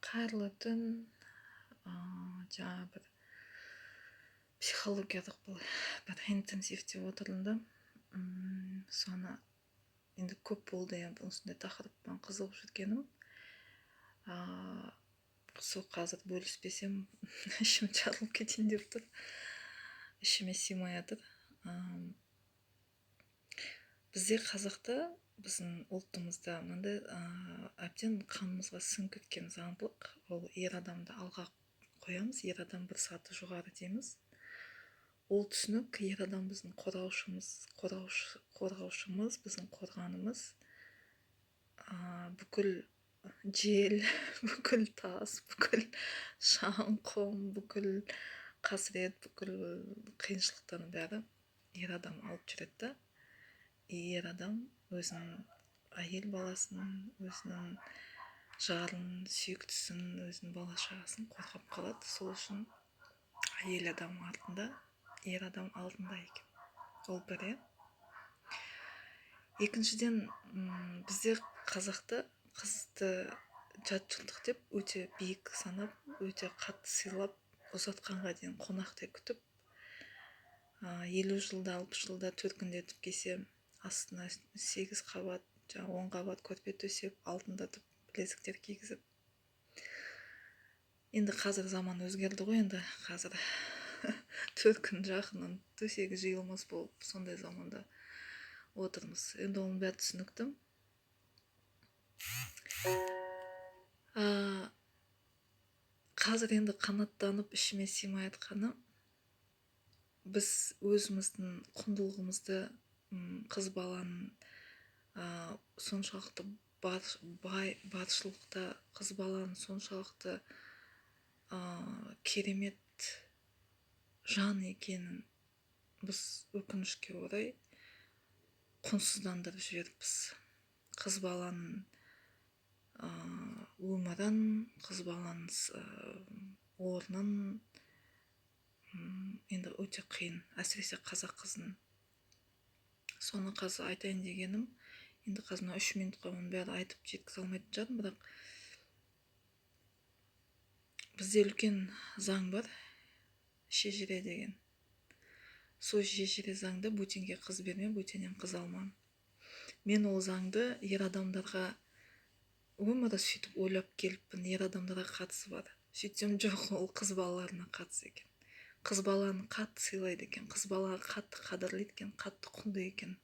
Қайырлы түн. Жаңа бір психологиялық бір интенсивте отырдым да, соны енді көп болды енді осындай тақырыппен қызығып жүргенім. Сол қазір бөліспесем ішім жарылып кетейін деп тұр. Ішіме сыймай жатыр. Бізде қазақта, біздің ұлтымызда мынандай әбден қанымызға сіңіп кеткен заңдылық, ол ер адамды алға қоямыз, ер адам бір саты жоғары дейміз. Ол түсінік ер адам біздің қорғаушымыз, біздің қорғанымыз. Бүкіл жел, бүкіл тас, бүкіл шаң, құм, бүкіл қасірет, бүкіл қиыншылықтардың бәрі ер адам алып жүреді да. Ер адам өзінің әйел баласын, өзінің жарын, сүйіктісін, өзінің бала шағасын қорғап қалады. Сол үшін әйел адам артында, ер адам алдында екен. Ол бірі. Екіншіден, бізде қазақта қызды жатжұлдық деп өте биік санап, өте қатты сыйлап, ұзатқанға дейін қонақтай күтіп, 50 жылда, 60 жылда төркіндетіп келсе, астына 8 қабат, 10 қабат көрпе төсеп, алтындатып, білезіктер кигізіп. Енді қазір заман өзгерді ғой, енді қазір төркін жақынын төсегі жиылмас болып, сондай заманда отырмыз. Енді оның бәрі түсінікті. Қазір енді қанаттанып ішіме сыймай жатқаны, біз өзіміздің құндылығымызды, қыз баланың соншалықты баршылықта, қыз баланың соншалықты керемет жан екенін біз өкінішке орай құнсыздандырып жіберіппіз. Қыз баланың өмірін, қыз баланың орнын енді өте қиын, әсіресе қазақ қызын. Соны қазір айтайын дегенім, енді қазір 3 минутқа оның бәрі айтып жеткізе алмайтын шығармын, бірақ бізде үлкен заң бар, шежіре деген. Сол шежіре заңда бөтенге қыз берме, бөтеннен қыз алма. Мен ол заңды ер адамдарға өмірі сөйтіп ойлап келіппін, ер адамдарға қатысы бар. Сөйтсем жоқ, ол қыз балаларына қатысы екен. Қыз баланы қатты сыйлайды екен, қыз балаға қатты қадірлейді екен, қатты құнды екен.